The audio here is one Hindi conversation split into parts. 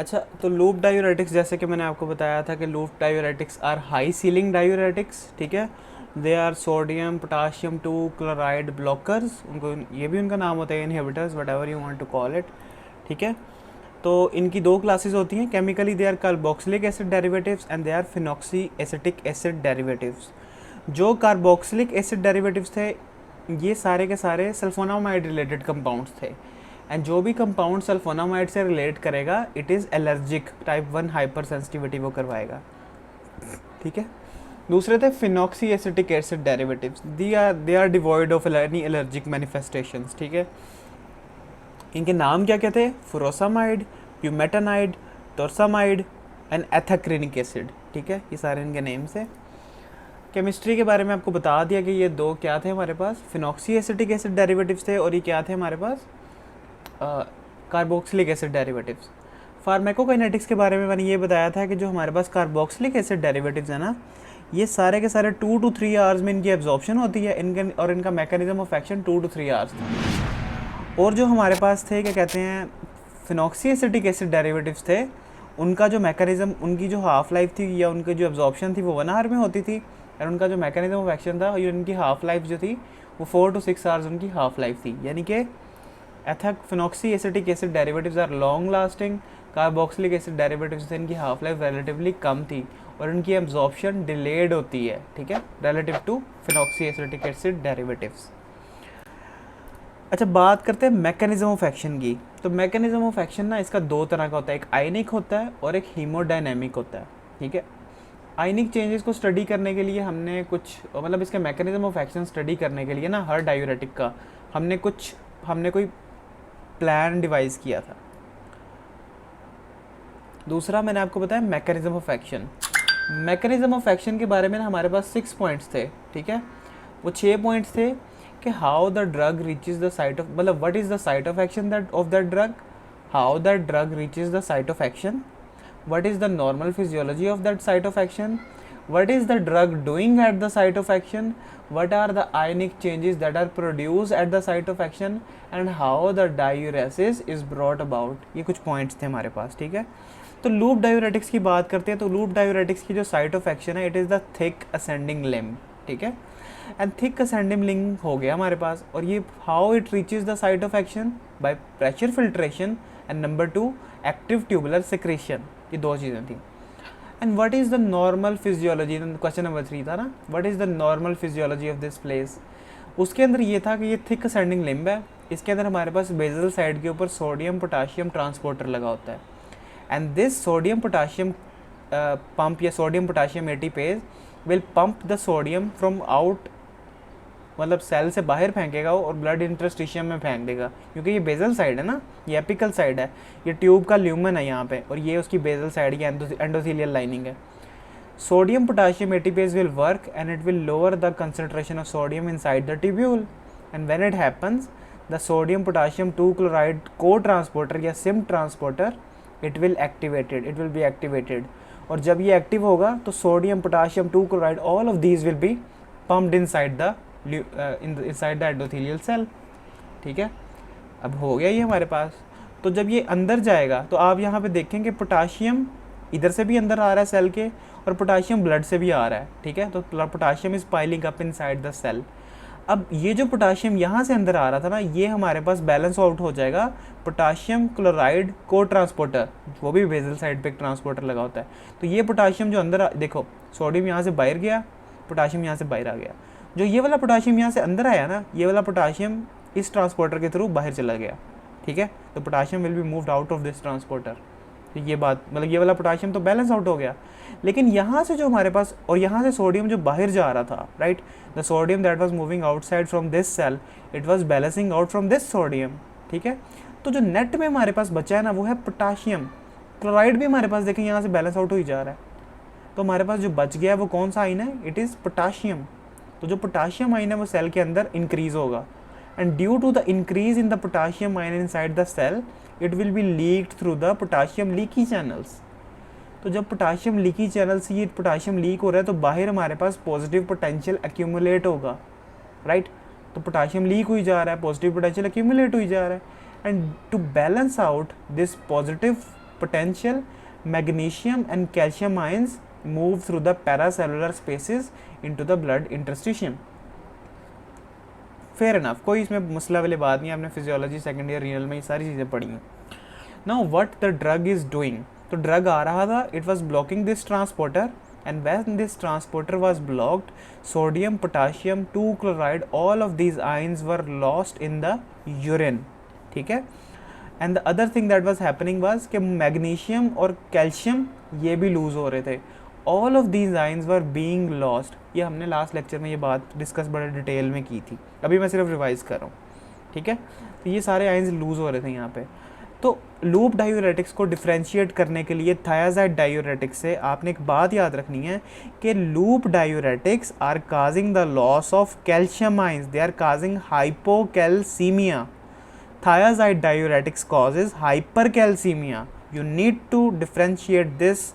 अच्छा, तो लूप डायूरेटिक्स जैसे कि मैंने आपको बताया था कि loop diuretics are high ceiling diuretics, ठीक है। They are sodium potassium two chloride blockers, उनको ये भी उनका नाम होता है, inhibitors, whatever you want to call it, ठीक है। तो इनकी दो क्लासेस होती हैं chemically, they are carboxylic acid derivatives and they are phenoxy acetic acid derivatives. जो कार्बोक्सिलिक एसिड डेरिवेटिव्स थे ये सारे के सारे सल्फोनामाइड रिलेटेड कंपाउंड्स थे, एंड जो भी कंपाउंड सल्फोनामाइड से रिलेट करेगा it is allergic, type 1 hyper sensitivity वो करवाएगा, ठीक है। दूसरे थे phenoxy acetic acid derivatives, they are devoid of any allergic manifestations, ठीक है। इनके नाम क्या क्या थे? फुरोसामाइड, प्यूमेटानाइड, टोरसामाइड एंड एथाक्रिनिक एसिड, ठीक है। ये सारे इनके नेम्स हैं। केमिस्ट्री के बारे में आपको बता दिया कि ये दो क्या थे हमारे पास, फिनॉक्सी एसिटिक एसिड डेरिवेटिव्स थे, और ये क्या थे हमारे पास, कार्बोक्सिलिक एसिड डेरिवेटिव्स। फार्माकोकाइनेटिक्स के बारे में मैंने ये बताया था कि जो हमारे पास कार्बोक्सिलिक एसिड डेरिवेटिव्स है ना, ये सारे के सारे 2 to 3 आवर्स में इनकी एब्जॉर्प्शन होती है, इनके और इनका mechanism of action 2 to 3 hours था। और जो हमारे पास थे क्या कहते हैं, फिनॉक्सी एसिटिक एसिड डेरिवेटिव्स थे, उनका जो मैकेनिज्म, उनकी जो हाफ लाइफ थी या उनकी जो एब्जॉर्प्शन थी वो 1 आवर में होती थी, और उनका जो मैकेनिज्म ऑफ एक्शन था, ये उनकी हाफ लाइफ जो थी वो 4 to 6 आवर्स उनकी हाफ लाइफ थी। यानी कि phenoxy acetic acid derivatives are long lasting, carboxylic acid derivatives से इनकी हाफ लाइफ रिलेटिवली कम थी और इनकी एब्जॉर्प्शन डिलेड होती है, ठीक है, relative to phenoxy acetic acid derivatives. अच्छा, बात करते हैं मैकेनिज्म ऑफ एक्शन की। तो मैकेनिज्म ऑफ एक्शन ना इसका दो तरह का होता है, एक आयनिक होता है और एक हीमोडायनेमिक होता है, ठीक है। आयनिक चेंजेस को स्टडी करने के लिए हमने कुछ, मतलब इसके मैकेनिज्म ऑफ एक्शन स्टडी करने के लिए ना, हर डायूरेटिक का हमने कोई प्लान डिवाइस किया था। दूसरा मैंने आपको बताया mechanism of action. Mechanism of action के बारे में ना हमारे पास 6 पॉइंट्स थे, ठीक है। वो 6 पॉइंट्स थे कि how the drug reaches the site of, मतलब what is the site of action that of that drug, how that drug reaches the site of action, what is the normal physiology of that site of action, what is the drug doing at the site of action, what are the ionic changes that are produced at the site of action, and how the diuresis is brought about। ये कुछ पॉइंट्स थे हमारे पास, ठीक है। तो लूप डायूरेटिक्स की बात करते हैं, तो लूप डायूरेटिक्स की जो साइट ऑफ एक्शन है it is the thick ascending limb, ठीक है। एंड थिक असेंडिंग लिम्ब हो गया हमारे पास, और ये how it reaches the site of action, by pressure filtration, and number 2 active tubular secretion. ये दो चीज़ें थी। And what is the normal physiology, question number 3 था ना, what is the normal physiology of this place. उसके अंदर ये था कि ये थिक असेंडिंग लिम्ब है, इसके अंदर हमारे पास बेजल साइड के ऊपर सोडियम पोटाशियम ट्रांसपोर्टर लगा होता है, and this sodium potassium pump या sodium potassium ATPase will pump the sodium from out, मतलब सेल से बाहर फेंकेगा और ब्लड इंटरस्टिशियम में फेंक देगा, क्योंकि ये बेजल साइड है ना, ये एपिकल साइड है, ये ट्यूब का ल्यूमन है यहाँ पे, और ये उसकी बेजल साइड की एंडोथेलियल लाइनिंग है। Sodium potassium ATPase will work and it will lower the concentration of sodium inside the tubule, and when it happens the sodium potassium 2 chloride co transporter या sym transporter it will be activated, और जब ये एक्टिव होगा तो sodium potassium 2 chloride all of these will be pumped inside the the endothelial cell, ठीक है। अब हो गया ये हमारे पास। तो जब ये अंदर जाएगा तो आप यहाँ पे देखेंगे पोटाशियम इधर से भी अंदर आ रहा है सेल के, और पोटाशियम ब्लड से भी आ रहा है, ठीक है। तो potassium is piling up inside the cell. अब ये जो पोटाशियम यहाँ से अंदर आ रहा था ना, ये हमारे पास बैलेंस आउट हो जाएगा पोटाशियम क्लोराइड को ट्रांसपोर्टर, वो भी बेजल साइड पे एक ट्रांसपोर्टर लगा होता है। तो ये पोटाशियम जो अंदर देखो, सोडियम यहाँ से बाहर गया, पोटाशियम यहाँ से बाहर आ गया, जो ये वाला पोटाशियम यहाँ से अंदर आया ना, ये वाला पोटाशियम इस ट्रांसपोर्टर के थ्रू बाहर चला गया, ठीक है। तो potassium will be moved out of this transporter. तो ये बात, मतलब ये वाला पोटाशियम तो बैलेंस आउट हो गया, लेकिन यहाँ से जो हमारे पास, और यहाँ से सोडियम जो बाहर जा रहा था, right, the sodium that was moving outside from this cell it was balancing out from this sodium, ठीक है। तो जो नेट में हमारे पास बचा है ना वो है पोटाशियम क्लोराइड, भी हमारे पास देखें यहाँ से बैलेंस आउट हो ही जा रहा है। तो हमारे पास जो बच गया है वो कौन सा आइन है, इट इज़ पोटाशियम। तो जो पोटाशियम आइन है वो सेल के अंदर इंक्रीज होगा, and due to the increase in the potassium ion inside the cell it will be leaked through the potassium leaky channels. तो जब पोटाशियम लीकी चैनल से ये पोटाशियम लीक हो रहा है तो बाहर हमारे पास पॉजिटिव पोटेंशियल एक्यूमुलेट होगा, राइट। तो पोटाशियम लीक हुई जा रहा है, पॉजिटिव पोटेंशियल एक्यूमुलेट हुई जा रहा है, and to balance out this positive potential magnesium and calcium ions move through the paracellular spaces into the blood interstitium. Fair enough, कोई इसमें मसला वाली बात नहीं है, आपने फिजियोलॉजी सेकेंड ईयर रीनल में ये सारी चीज़ें पढ़ी हैं. Now what the drug is doing, तो ड्रग आ रहा था, it was blocking this transporter, and when this transporter was blocked, sodium, potassium, 2 chloride, all of these ions were lost in the urine. ठीक है. And the other thing that was happening was कि magnesium और calcium ये भी lose हो रहे थे. All of these ions were being lost. ये हमने लास्ट लेक्चर में ये बात डिस्कस बड़े डिटेल में की थी, अभी मैं सिर्फ रिवाइज कर रहा हूँ. ठीक है. तो ये सारे आयंस लूज हो रहे थे यहाँ पे. तो लूप डायूरेटिक्स को डिफ्रेंशिएट करने के लिए थायाजाइड डायूरेटिक्स से आपने एक बात याद रखनी है कि loop diuretics are causing the loss of calcium ions, they are causing hypocalcaemia. Thiazide diuretics causes hypercalcaemia. You need to differentiate this.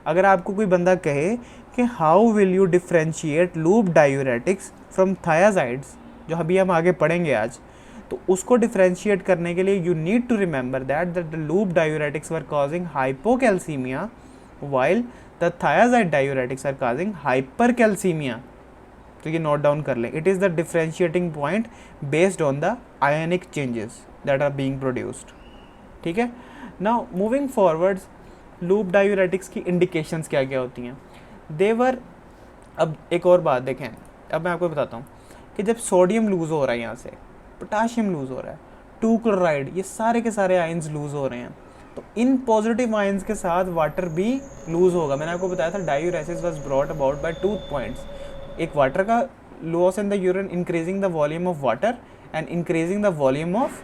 अगर आपको कोई बंदा कहे कि how will you differentiate loop diuretics from thiazides, जो अभी हम आगे पढ़ेंगे आज, तो उसको डिफ्रेंशिएट करने के लिए you need to remember that the loop diuretics were causing hypocalcaemia while the thiazide diuretics are causing hypercalcaemia. तो ये नोट डाउन कर लें. It is the differentiating point based on the ionic changes that are being produced. ठीक है. Now moving forwards, loop diuretics की इंडिकेशंस क्या क्या होती हैं. देवर, अब एक और बात देखें, अब मैं आपको बताता हूँ कि जब सोडियम लूज़ हो रहा है, यहाँ से पोटाशियम लूज़ हो रहा है, 2 क्लोराइड, ये सारे के सारे आयंस लूज़ हो रहे हैं, तो इन पॉजिटिव आयंस के साथ वाटर भी लूज़ होगा. मैंने आपको बताया था diuresis was brought about by 2 points. एक वाटर का loss in the urine increasing the volume of water and increasing the volume of,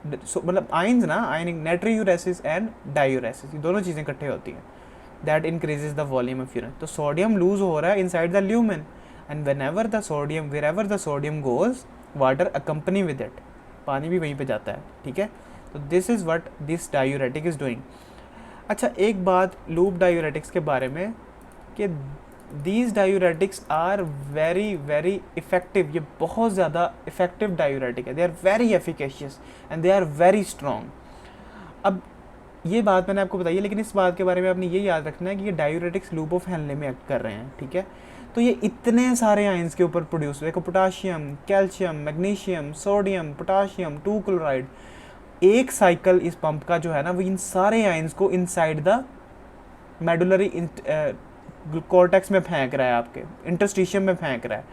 मतलब आयंस ना, आयनिक नाइट्रोयूरेसिस एंड डायूरेसिस, ये दोनों चीज़ें इकट्ठे होती हैं. That increases the volume of urine. तो सोडियम लूज़ हो रहा है inside the lumen, and whenever the sodium, wherever the sodium goes, water accompany with it, पानी भी वहीं पे जाता है. ठीक है. तो this is what this diuretic is doing. अच्छा, एक बात लूप डायूरेटिक्स के बारे में कि these diuretics are very very effective. ये बहुत ज़्यादा इफ़ेक्टिव डायूरेटिक है. They are very efficacious and they are very strong. अब ये बात मैंने आपको बताई है, लेकिन इस बात के बारे में आपने ये याद रखना है कि ये डायूरेटिक्स लूप ऑफ हेनले में एक्ट कर रहे हैं. ठीक है. तो ये इतने सारे आयंस के ऊपर प्रोड्यूस, देखो potassium, calcium, magnesium, sodium, potassium, 2 chloride, एक साइकिल इस पंप का जो है ना, वो इन सारे आयंस को इनसाइड द मेडुलरी कॉर्टेक्स में फेंक रहा है, आपके इंटरस्टिशियम में फेंक रहा है.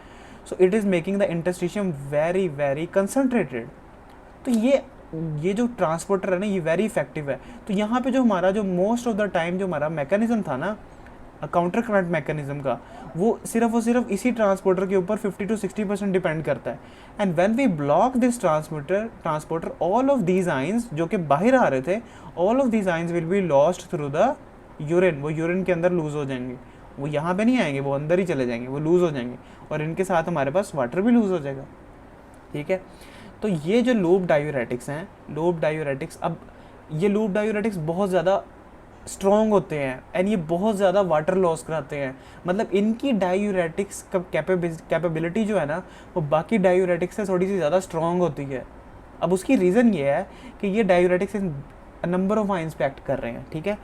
So it is making the interstitium very very concentrated. तो ये जो ट्रांसपोर्टर है ना, ये वेरी इफेक्टिव है. तो यहाँ पे जो हमारा जो मोस्ट ऑफ द टाइम जो हमारा मैकेनिज्म था ना, काउंटर करंट मैकेनिज्म का, वो सिर्फ इसी ट्रांसपोर्टर के ऊपर 50 to 60% डिपेंड करता है. And when V block this transporter, all of these ions जो कि बाहर आ रहे थे, all of these ions will be lost through the urine. वो यूरिन के अंदर लूज हो जाएंगे, वो यहाँ पे नहीं आएंगे, वो अंदर ही चले जाएंगे, वो लूज हो जाएंगे, और इनके साथ हमारे पास वाटर भी लूज हो जाएगा. ठीक है. तो ये जो लूप डायूरेटिक्स हैं, लूप डायूरेटिक्स, अब ये लूप डायूरेटिक्स बहुत ज़्यादा स्ट्रॉन्ग होते हैं एंड ये बहुत ज़्यादा वाटर लॉस कराते हैं. मतलब इनकी डायूरेटिक्स का कैपेबिलिटी जो है ना, वो बाकी डायूरेटिक्स से थोड़ी सी ज़्यादा स्ट्रॉन्ग होती है. अब उसकी रीज़न ये है कि ये डायूरेटिक्स नंबर ऑफ आयंस पे एक्ट कर रहे हैं. ठीक है.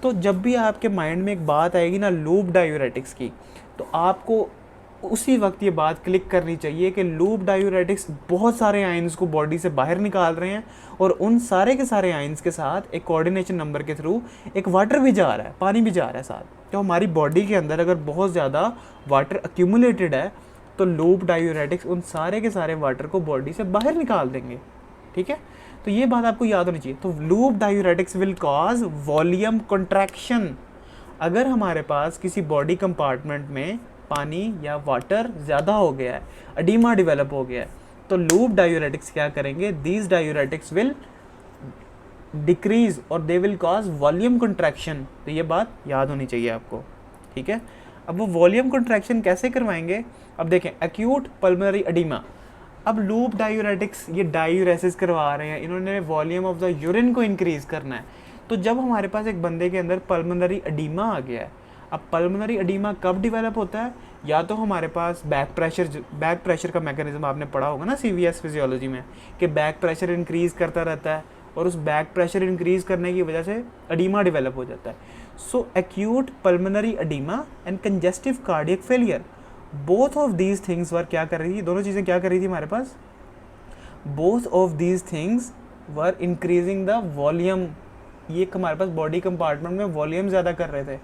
तो जब भी आपके माइंड में एक बात आएगी ना लूप डायूरेटिक्स की, तो आपको उसी वक्त ये बात क्लिक करनी चाहिए कि लूप डायूरेटिक्स बहुत सारे आयंस को बॉडी से बाहर निकाल रहे हैं, और उन सारे के सारे आयंस के साथ एक कोऑर्डिनेशन नंबर के थ्रू एक वाटर भी जा रहा है, पानी भी जा रहा है साथ. तो हमारी बॉडी के अंदर अगर बहुत ज़्यादा वाटर अक्यूमुलेटेड है, तो लूप डायूरेटिक्स उन सारे के सारे वाटर को बॉडी से बाहर निकाल देंगे. ठीक है. तो ये बात आपको याद होनी चाहिए. तो loop diuretics will cause volume contraction. अगर हमारे पास किसी बॉडी कंपार्टमेंट में पानी या वाटर ज़्यादा हो गया है, एडिमा डेवलप हो गया है, तो लूप डायूरेटिक्स क्या करेंगे, दीज डायूरेटिक्स विल डिक्रीज और they will cause volume contraction. तो ये बात याद होनी चाहिए आपको. ठीक है. अब वो वॉल्यूम कंट्रैक्शन कैसे करवाएंगे, अब देखें, एक्यूट पल्मोनरी एडिमा. अब लूप डायूरेटिक्स ये डायूरेसिस करवा रहे हैं, इन्होंने वॉल्यूम ऑफ द यूरिन को इंक्रीज़ करना है. तो जब हमारे पास एक बंदे के अंदर पल्मोनरी एडिमा आ गया है, अब पल्मोनरी एडिमा कब डिवेलप होता है, या तो हमारे पास बैक प्रेशर का मैकेनिज्म आपने पढ़ा होगा ना CVS फिजियोलॉजी में, कि बैक प्रेशर इंक्रीज़ करता रहता है और उस बैक प्रेशर इंक्रीज करने की वजह से एडीमा डेवलप हो जाता है. So acute pulmonary oedema and congestive cardiac failure, both of these things were क्या कर रही थी, दोनों चीज़ें क्या कर रही थी हमारे पास, both of these things were increasing the volume. ये हमारे पास बॉडी कंपार्टमेंट में वॉल्यूम ज़्यादा कर रहे थे.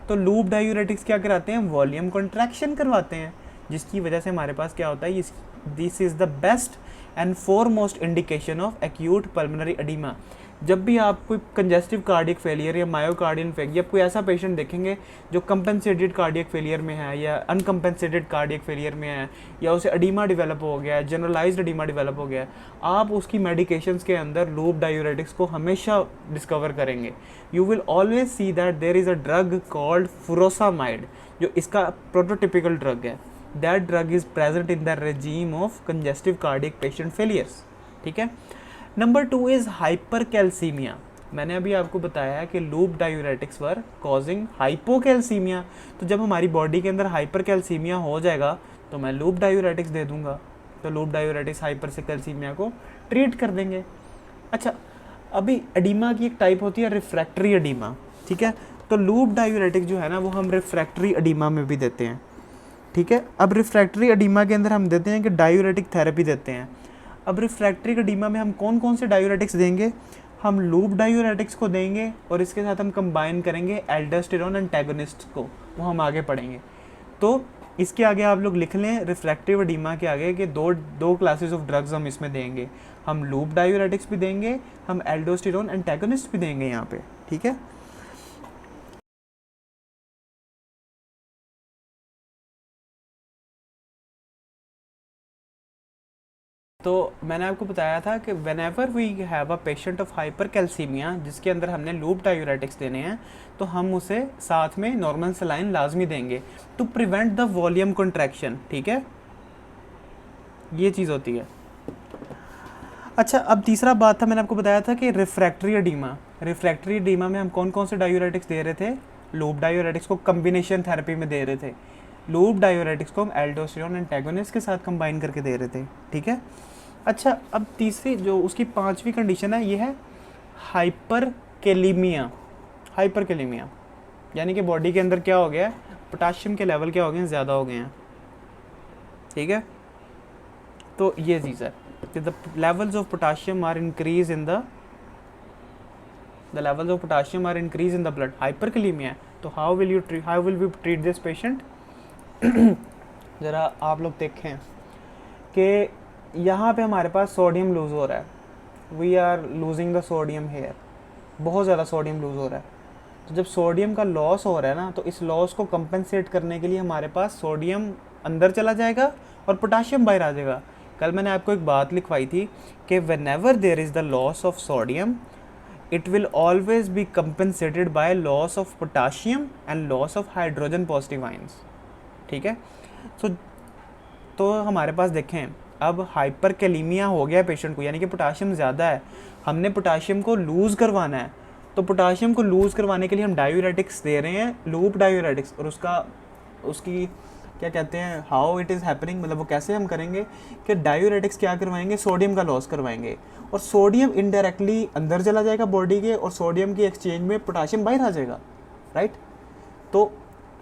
तो लूप डायूरेटिक्स क्या कराते हैं, वॉल्यूम कॉन्ट्रैक्शन करवाते हैं, जिसकी वजह से हमारे पास क्या होता है, this is the best and foremost indication of acute pulmonary oedema. जब भी आप कोई कंजेस्टिव कार्डियक फेलियर या मायोकार्डियल इन्फेक्शन या कोई ऐसा पेशेंट देखेंगे जो कंपेंसेटेड कार्डियक फेलियर में है या अनकम्पेंसेटेड कार्डियक फेलियर में है या उसे एडीमा डेवलप हो गया है, जनरलाइज्ड एडीमा डेवलप हो गया है, आप उसकी मेडिकेशंस के अंदर लूप डायूरेटिक्स को हमेशा डिस्कवर करेंगे. You will always see that there is a drug called furosemide, जो इसका प्रोटोटिपिकल ड्रग है. That drug is present in the regime of congestive cardiac patient failures. ठीक है. Number 2 is hypercalcaemia. मैंने अभी आपको बताया है कि loop diuretics were causing hypocalcaemia. तो जब हमारी बॉडी के अंदर हाइपरकैल्सीमिया हो जाएगा तो मैं लूप डायूरेटिक्स दे दूंगा, तो लूप डायूरेटिक्स हाइपरकैल्सीमिया को ट्रीट कर देंगे. अच्छा, अभी एडीमा की एक टाइप होती है रिफ्रैक्टरी एडीमा. ठीक है. तो लूप डायूरेटिक्स जो है ना वो हम रिफ्रैक्टरी एडीमा में भी देते हैं. ठीक है. अब रिफ्रैक्टरी एडीमा के अंदर हम देते हैं कि डायूरेटिक थेरेपी देते हैं. अब रिफ्रैक्टरी एडीमा में हम कौन कौन से डायूरेटिक्स देंगे, हम लूप डायूरेटिक्स को देंगे और इसके साथ हम कंबाइन करेंगे एल्डोस्टेरोन एंटागोनिस्ट को, वो हम आगे पढ़ेंगे. तो इसके आगे आप लोग लिख लें रिफ्रैक्टिव एडीमा के आगे कि दो क्लासेस ऑफ ड्रग्स हम इसमें देंगे, हम लूप डायूरेटिक्स भी देंगे, हम एल्डोस्टेरोन एंटागोनिस्ट भी देंगे यहाँ पे. ठीक है. तो मैंने आपको बताया था कि whenever we have a patient of hypercalcaemia जिसके अंदर हमने लूप डायूरेटिक्स देने हैं तो हम उसे साथ में नॉर्मल सलाइन लाजमी देंगे to prevent the volume contraction. ठीक है, ये चीज़ होती है. अच्छा, अब तीसरा बात था, मैंने आपको बताया था कि रिफ्रैक्टरी एडीमा. रिफ्रैक्टरी एडीमा में हम कौन कौन से डायूरेटिक्स दे रहे थे, लूप डायूरेटिक्स को कम्बिनेशन थेरेपी में दे रहे थे, लूप डायूरेटिक्स को हम एल्डोस्टेरोन एंटागोनिस्ट के साथ कंबाइन करके दे रहे थे. ठीक है. अच्छा, अब तीसरी जो उसकी 5वीं कंडीशन है ये है हाइपरकैलीमिया. हाइपरकैलीमिया यानी कि बॉडी के अंदर क्या हो गया है, पोटाशियम के लेवल क्या हो गए हैं, ज़्यादा हो गए हैं. ठीक है. तो ये चीज़ है कि the levels of potassium are increase in the levels of potassium are increase in the blood. Hyperkalaemia. तो how will we treat this patient. ज़रा आप लोग देखें कि यहाँ पे हमारे पास सोडियम लूज़ हो रहा है, we are losing the sodium here, बहुत ज़्यादा सोडियम लूज़ हो रहा है. तो जब सोडियम का लॉस हो रहा है ना, तो इस लॉस को कंपनसेट करने के लिए हमारे पास सोडियम अंदर चला जाएगा और पोटाशियम बाहर आ जाएगा. कल मैंने आपको एक बात लिखवाई थी कि whenever there is the loss of sodium it will always be compensated by loss of potassium and loss of hydrogen positive ions. ठीक है. तो हमारे पास देखें अब हाइपरकैलीमिया हो गया पेशेंट को, यानी कि पोटाशियम ज़्यादा है, हमने पोटाशियम को लूज़ करवाना है. तो पोटाशियम को लूज़ करवाने के लिए हम डायूरेटिक्स दे रहे हैं, लूप डायूरेटिक्स. और उसकी क्या कहते हैं, हाउ इट इज़ हैपनिंग, मतलब वो कैसे हम करेंगे कि डायूरेटिक्स क्या करवाएंगे, सोडियम का लॉस करवाएंगे और सोडियम इनडायरेक्टली अंदर चला जाएगा बॉडी के और सोडियम की एक्सचेंज में पोटाशियम बाहर आ जाएगा. राइट. तो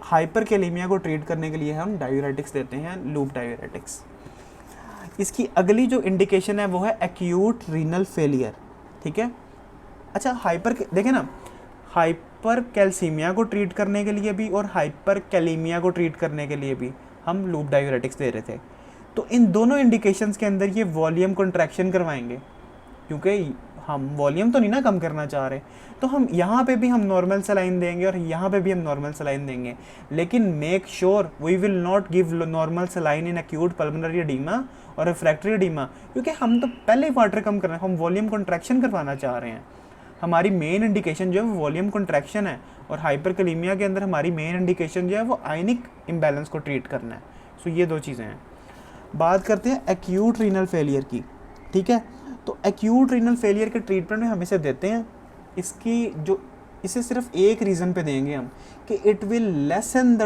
हाइपरकैलीमिया को ट्रीट करने के लिए हम डायूरेटिक्स देते हैं, लूप डायूरेटिक्स. इसकी अगली जो इंडिकेशन है वो है एक्यूट रीनल फेलियर. ठीक है. अच्छा, देखें ना, हाइपरकैल्सीमिया को ट्रीट करने के लिए भी और हाइपरकैलीमिया को ट्रीट करने के लिए भी हम लूप डायूरेटिक्स दे रहे थे. तो इन दोनों इंडिकेशंस के अंदर ये वॉल्यूम कॉन्ट्रैक्शन करवाएंगे, क्योंकि हम वॉल्यूम तो नहीं ना कम करना चाह रहे. तो हम यहाँ पे भी हम नॉर्मल सलाइन देंगे और यहाँ पे भी हम नॉर्मल सलाइन देंगे, लेकिन make sure we will not give normal saline in acute pulmonary oedema और रिफ्रैक्टरी एडीमा, क्योंकि हम तो पहले ही वाटर कम कर रहे हैं, हम वॉल्यूम कॉन्ट्रैक्शन करवाना चाह रहे हैं. हमारी मेन इंडिकेशन जो है वो वॉल्यूम कॉन्ट्रैक्शन है और हाइपरकैलीमिया के अंदर हमारी मेन इंडिकेशन जो है वो आयनिक इम्बैलेंस को ट्रीट करना है. सो ये दो चीज़ें हैं. बात करते हैं एक्यूट रीनल फेलियर की. ठीक है. तो एक्यूट रीनल फेलियर के ट्रीटमेंट में हम इसे देते हैं, इसे सिर्फ एक रीज़न पे देंगे हम कि it will lesson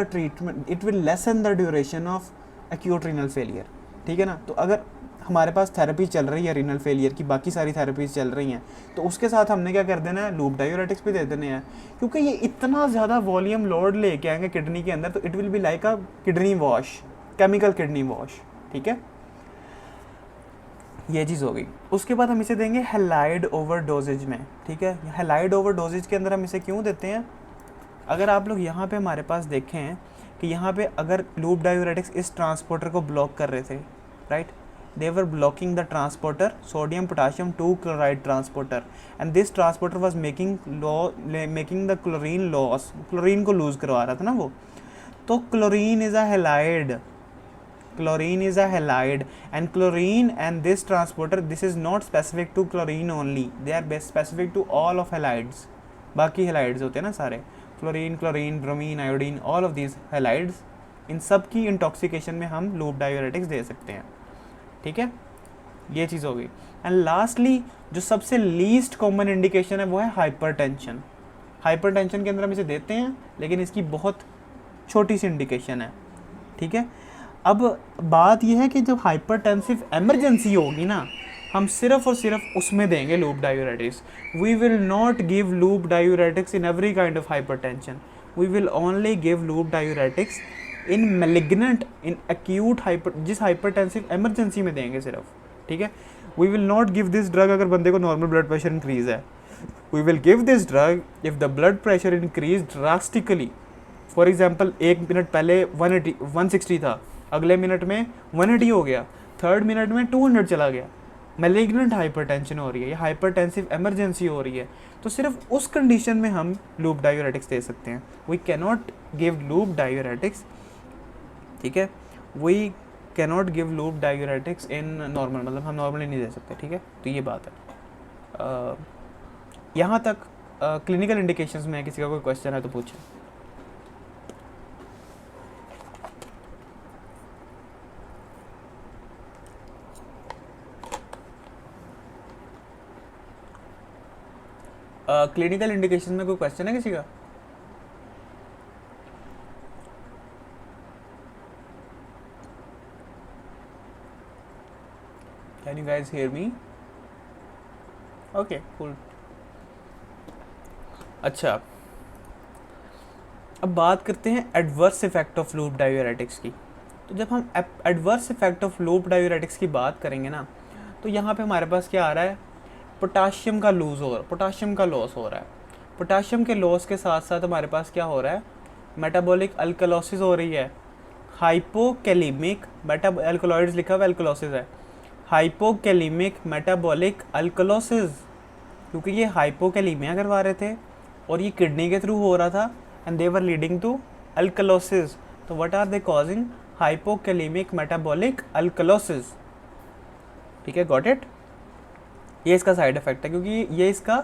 the duration of acute renal failure. ठीक है ना. तो अगर हमारे पास थेरेपी चल रही है रीनल फेलियर की, बाकी सारी थेरेपीज चल रही हैं, तो उसके साथ हमने क्या कर देना है, लूप डायूरेटिक्स भी दे देने हैं, क्योंकि ये इतना ज़्यादा वॉल्यूम लोड लेके आएंगे किडनी के अंदर, तो it will be like a kidney wash, chemical kidney wash, ठीक है, ये चीज़ हो गई। उसके बाद हम इसे देंगे हेलाइड ओवर डोजेज में, ठीक है। हेलाइड ओवर डोजेज के अंदर हम इसे क्यों देते हैं, अगर आप लोग यहाँ पे हमारे पास देखें कि यहाँ पे अगर लूप डायूरेटिक्स इस ट्रांसपोर्टर को ब्लॉक कर रहे थे, right, they were blocking the transporter sodium potassium 2 chloride transporter, and this transporter was making the chlorine loss, chlorine को lose करवा रहा था ना वो, तो chlorine is a halide, chlorine is a halide, and chlorine and this transporter, this is not specific to chlorine only, they are specific to all of halides, बाकी halides होते हैं ना सारे, fluorine, chlorine, bromine, iodine, all of these halides, इन सब की इंटॉक्सिकेशन में हम लूप डायूरेटिक्स दे सकते हैं, ठीक है, ये चीज़ हो गई। एंड लास्टली जो सबसे लीस्ट कॉमन इंडिकेशन है वो है हाइपरटेंशन। हाइपरटेंशन के अंदर हम इसे देते हैं, लेकिन इसकी बहुत छोटी सी इंडिकेशन है, ठीक है। अब बात यह है कि जब हाइपरटेंसिव एमरजेंसी होगी ना, हम सिर्फ और सिर्फ उसमें देंगे loop diuretics. We will not give loop diuretics in every kind of hypertension, we will only give loop diuretics in malignant, in acute hyper, जिस हाइपरटेंसिव एमरजेंसी में देंगे सिर्फ, ठीक है। We will not give this drug अगर बंदे को नॉर्मल ब्लड प्रेशर इंक्रीज है, we will give this drug if the blood pressure increase drastically. For example 1 minute पहले 180 160 था, अगले मिनट में 180 हो गया, थर्ड मिनट में 200 चला गया, मेलिग्नेंट हाइपरटेंशन हो रही है या हाइपरटेंसिव एमरजेंसी हो रही है, तो सिर्फ उस कंडीशन में हम लूप डायूरेटिक्स दे सकते हैं। We can not give loop diuretics, ठीक है, we can not give loop diuretics in normal, मतलब हम नॉर्मली नहीं दे सकते, ठीक है, तो ये बात है। यहाँ तक क्लिनिकल इंडिकेशंस में किसी का कोई क्वेश्चन है तो पूछें। क्लिनिकल इंडिकेशन में कोई क्वेश्चन है किसी का? Can you guys hear me? Okay, cool. अच्छा, अब बात करते हैं adverse effect of loop diuretics की। तो जब हम adverse effect of loop diuretics की बात करेंगे ना, तो यहाँ पे हमारे पास क्या आ रहा है, पोटाशियम का पोटाशियम का लॉस हो रहा है। पोटाशियम के लॉस के साथ साथ हमारे पास क्या हो रहा है, मेटाबॉलिक अल्कलोसिस हो रही है, हाइपोकैलिमिक, अल्कलॉइड्स लिखा हुआ अल्कलोसिस है, हाइपोकैलिमिक मेटाबॉलिक अल्कलोसिस, क्योंकि ये हाइपोकैलिमिया करवा रहे थे और ये किडनी के थ्रू हो रहा था, and they were leading to alkalosis. तो what are they causing, hypokalaemic metabolic alkalosis, ठीक है, गॉट इट। ये इसका साइड इफेक्ट है, क्योंकि ये इसका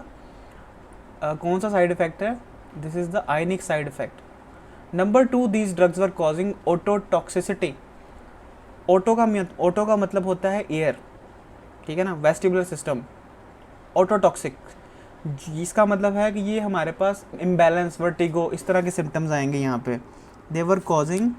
कौन सा साइड इफेक्ट है, this is the ionic side effect. Number 2, these drugs were causing ototoxicity. Oto का मतलब होता है एयर, ठीक है ना, वेस्टिबुलर सिस्टम, ओटोटॉक्सिक, इसका मतलब है कि ये हमारे पास इम्बैलेंस, वर्टिगो, इस तरह के सिम्टम्स आएंगे यहाँ पे। दे वर कॉजिंग,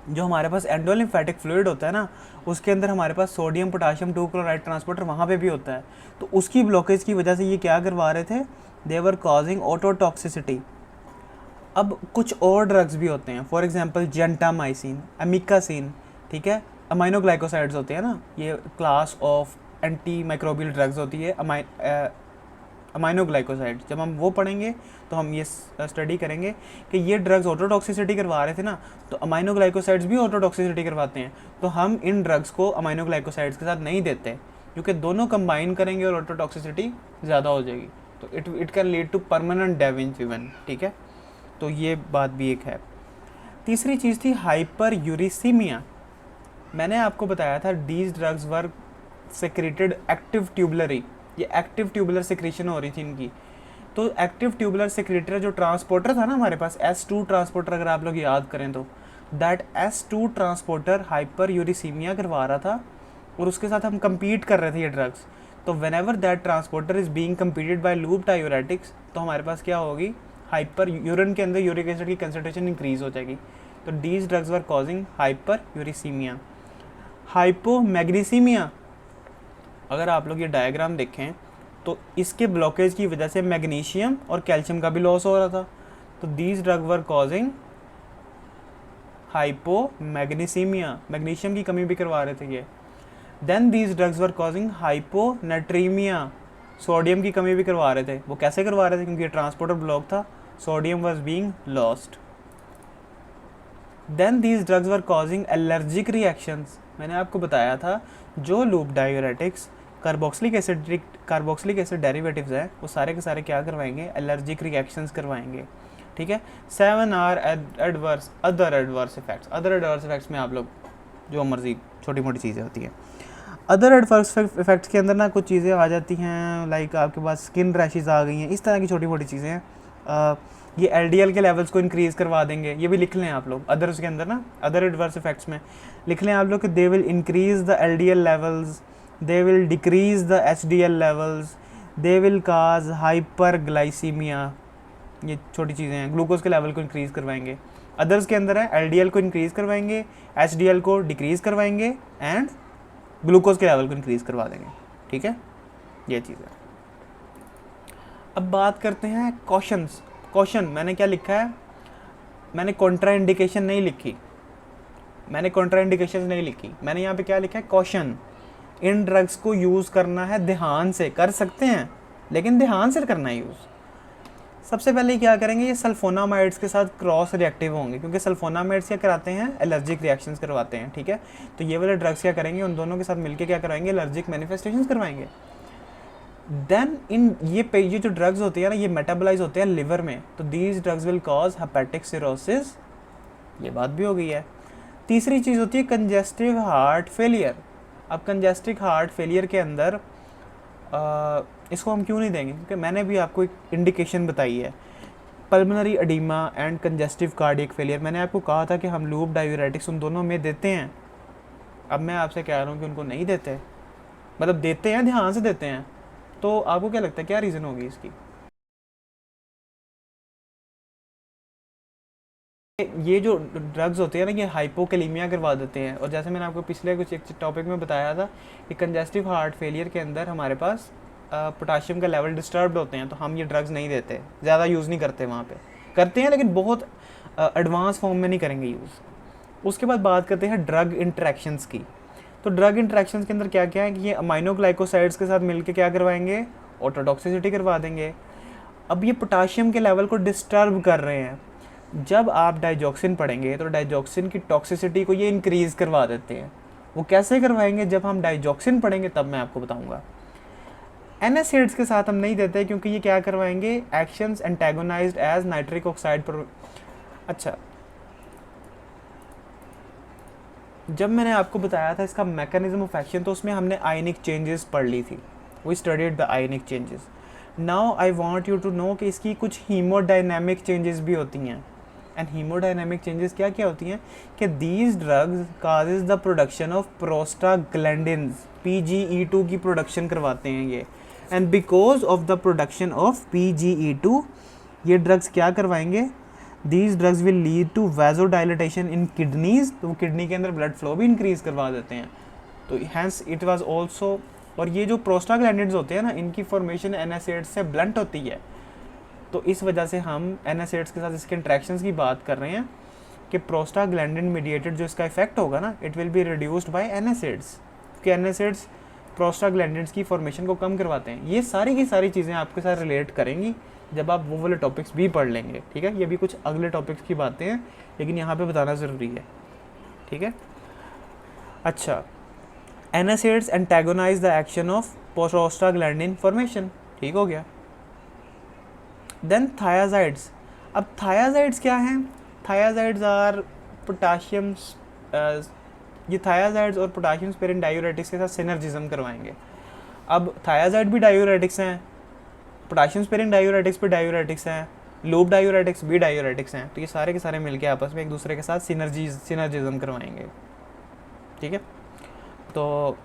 जो हमारे पास एंडोलिम्फेटिक फ्लूइड होता है ना, उसके अंदर हमारे पास सोडियम पोटाशियम 2 क्लोराइड ट्रांसपोर्टर वहाँ पे भी होता है, तो उसकी ब्लॉकेज की वजह से ये क्या करवा रहे थे, दे वर कॉजिंग ओटोटॉक्सिसिटी। अब कुछ और ड्रग्स भी होते हैं, फॉर एग्जांपल जेंटामाइसिन, अमिकासिन, ठीक है, अमाइनोग्लाइकोसाइड्स होते हैं ना, ये class of anti microbial drugs होती है, अमाइनोग्लाइकोसाइड। जब हम वो पढ़ेंगे तो हम ये स्टडी करेंगे कि ये ड्रग्स ऑटोटॉक्सिसिटी करवा रहे थे ना, तो अमाइनोग्लाइकोसाइड्स भी ऑटोटॉक्सिसिटी करवाते हैं, तो हम इन ड्रग्स को अमाइनोग्लाइकोसाइड्स के साथ नहीं देते, क्योंकि दोनों कंबाइन करेंगे और ऑटोटॉक्सिसिटी ज़्यादा हो जाएगी, तो it can lead to permanent damage even, ठीक है, तो ये बात भी एक है। तीसरी चीज़ थी हाइपर यूरिसीमिया। मैंने आपको बताया था these drugs were secreted active tubularly, ये एक्टिव ट्यूबुलर सेक्रेशन हो रही थी इनकी। तो एक्टिव ट्यूबुलर सेक्रेटर जो ट्रांसपोर्टर था ना हमारे पास, S2 ट्रांसपोर्टर, अगर आप लोग याद करें तो that S2 transporter hyper uricaemia करवा रहा था, और उसके साथ हम compete कर रहे थे ये ड्रग्स। तो whenever that transporter is being competed by loop diuretics, तो हमारे पास क्या होगी, हाइपर यूरिन के अंदर यूरिक एसिड की कंसनट्रेशन इंक्रीज हो जाएगी। तो these drugs were causing hyperuricemia. Hypomagnesemia, अगर आप लोग ये डायग्राम देखें तो इसके ब्लॉकेज की वजह से मैग्नीशियम और कैल्शियम का भी लॉस हो रहा था, तो these drug were causing hypomagnesemia, magnesium की कमी भी करवा रहे थे ये। Then these drugs were causing hyponatremia, sodium की कमी भी करवा रहे थे। वो कैसे करवा रहे थे? क्योंकि ये ट्रांसपोर्टर ब्लॉक था, sodium was being lost. Then these drugs were causing allergic reactions, मैंने आपको बताया था जो loop diuretics carboxylic acid derivatives हैं वो सारे के सारे क्या करवाएंगे? एलर्जिक रिएक्शंस करवाएंगे, ठीक है। 7 are adverse other adverse effects में आप लोग जो मर्जी छोटी मोटी चीज़ें होती हैं। अदर एडवर्स इफेक्ट्स के अंदर ना कुछ चीज़ें आ जाती हैं, लाइक आपके पास स्किन रैशेज आ गई हैं, इस तरह की छोटी मोटी चीज़ें हैं। ये एलडीएल के लेवल्स को इंक्रीज़ करवा देंगे, ये भी लिख लें आप लोग अदर्स के अंदर ना, अदर एडवर्स इफेक्ट्स में लिख लें आप लोग कि they will increase the LDL levels, they will decrease the HDL levels, they will cause hyperglycaemia, ये छोटी चीज़ें हैं। ग्लूकोज के लेवल को इंक्रीज़ करवाएंगे। अदर्स के अंदर है एलडीएल को इंक्रीज़ करवाएंगे, एचडीएल को डिक्रीज़ करवाएंगे एंड ग्लूकोज के लेवल को इंक्रीज़ करवा देंगे, ठीक है, ये चीज़ है। अब बात करते हैं कॉशंस। कॉशन मैंने क्या लिखा है? मैंने कॉन्ट्राइंडिकेशन नहीं लिखी, मैंने यहाँ पे क्या लिखा है? कॉशन। इन ड्रग्स को यूज़ करना है ध्यान से, कर सकते हैं लेकिन ध्यान से करना है यूज़। सबसे पहले क्या करेंगे? ये सल्फोनामाइड्स के साथ क्रॉस रिएक्टिव होंगे, क्योंकि सल्फोनामाइड्स क्या कराते हैं? एलर्जिक रिएक्शंस करवाते हैं, ठीक है। तो ये वाले ड्रग्स क्या करेंगे? उन दोनों के साथ मिलके क्या करवाएंगे? एलर्जिक मैनिफेस्टेशंस करवाएंगे। देन ये जो ड्रग्स होते हैं ना, ये मेटाबोलाइज होते हैं लिवर में, तो these drugs will cause hepatic cirrhosis, ये बात भी हो गई है। तीसरी चीज़ होती है कंजेस्टिव हार्ट फेलियर। अब कंजेस्टिव हार्ट फेलियर के अंदर इसको हम क्यों नहीं देंगे? क्योंकि मैंने भी आपको एक इंडिकेशन बताई है, pulmonary oedema and congestive cardiac failure. मैंने आपको कहा था कि हम लूप डायूरेटिक्स उन दोनों में देते हैं। अब मैं आपसे कह रहा हूँ कि उनको नहीं देते, मतलब देते हैं, ध्यान से देते हैं। तो आपको क्या लगता है क्या रीज़न होगी इसकी? ये जो ड्रग्स होते हैं ना, ये हाइपोकैलेमिया करवा देते हैं। और जैसे मैंने आपको पिछले कुछ एक टॉपिक में बताया था कि कंजेस्टिव हार्ट फेलियर के अंदर हमारे पास पोटाशियम का लेवल डिस्टर्ब्ड होते हैं, तो हम ये ड्रग्स नहीं देते, ज़्यादा यूज़ नहीं करते। वहाँ पे करते हैं लेकिन बहुत एडवांस फॉर्म में नहीं करेंगे यूज़। उसके बाद बात करते हैं ड्रग इंटरेक्शंस की। तो ड्रग इंटरेक्शंस के अंदर क्या क्या है कि ये अमाइनोग्लाइकोसाइड्स के साथ मिलकर क्या करवाएंगे? ऑटोटॉक्सिसिटी करवा देंगे। अब ये पोटाशियम के लेवल को डिस्टर्ब कर रहे हैं। जब आप डाइजॉक्सिन पढ़ेंगे तो डाइजॉक्सिन की टॉक्सिसिटी को ये इंक्रीज़ करवा देते हैं। वो कैसे करवाएंगे? जब हम डाइजॉक्सिन पढ़ेंगे तब मैं आपको बताऊंगा। एनएसएइड्स के साथ हम नहीं देते क्योंकि ये क्या करवाएंगे? एक्शंस एंटागोनाइज्ड एज नाइट्रिक ऑक्साइड पर। अच्छा, जब मैंने आपको बताया था इसका मैकेनिज्म ऑफ एक्शन, तो उसमें हमने आयनिक चेंजेस पढ़ ली थी, we studied the ionic changes. Now I want you to know कि इसकी कुछ हीमोडायनेमिक चेंजेस भी होती हैं। एंड हीमोडायनेमिक चेंजेस क्या क्या होती हैं? कि these drugs causes the production of prostaglandins, PGE2 की प्रोडक्शन करवाते हैं ये। And because of the production of PGE2 ये ड्रग्स क्या करवाएंगे? These drugs will lead to vasodilatation in kidneys, तो वो किडनी के अंदर ब्लड फ्लो भी इंक्रीज करवा देते हैं। तो हैंस इट वाज ऑल्सो, और ये जो प्रोस्टाग्लैंडिन्स होते हैं ना, इनकी फॉर्मेशन NSAIDs से ब्लंट होती है। तो इस वजह से हम NSAIDs के साथ इसके इंट्रैक्शंस की बात कर रहे हैं कि प्रोस्टाग्लैंडिन मीडिएटेड जो इसका इफेक्ट होगा ना, it will be reduced by NSAIDs, कि NSAIDs प्रोस्टाग्लैंडिन्स की फॉर्मेशन को कम करवाते हैं। ये सारी की सारी चीज़ें आपके साथ रिलेट करेंगी जब आप वो वाले टॉपिक्स भी पढ़ लेंगे, ठीक है। ये भी कुछ अगले टॉपिक्स की बातें हैं, लेकिन यहाँ पे बताना ज़रूरी है, ठीक है। अच्छा, NSAIDs antagonise the action of prostaglandin formation, ठीक हो गया। Then thiazides. अब थायाजाइड्स क्या हैं? थायाजाइड्स आर पोटाशियम, ये थायाजाइड्स और पोटाशियम स्पेरिन डायूरेटिक्स के साथ सिनर्जिज्म करवाएंगे। अब थायाजाइड भी डायूरेटिक्स हैं, पोटाशियम स्पेरिन डायूरेटिक्स भी डायूरेटिक्स हैं, लूप डायूरेटिक्स भी डायूरेटिक्स हैं। तो ये सारे के सारे मिलके आपस में एक दूसरे के साथ सिनर्जिज्म करवाएंगे, ठीक है। तो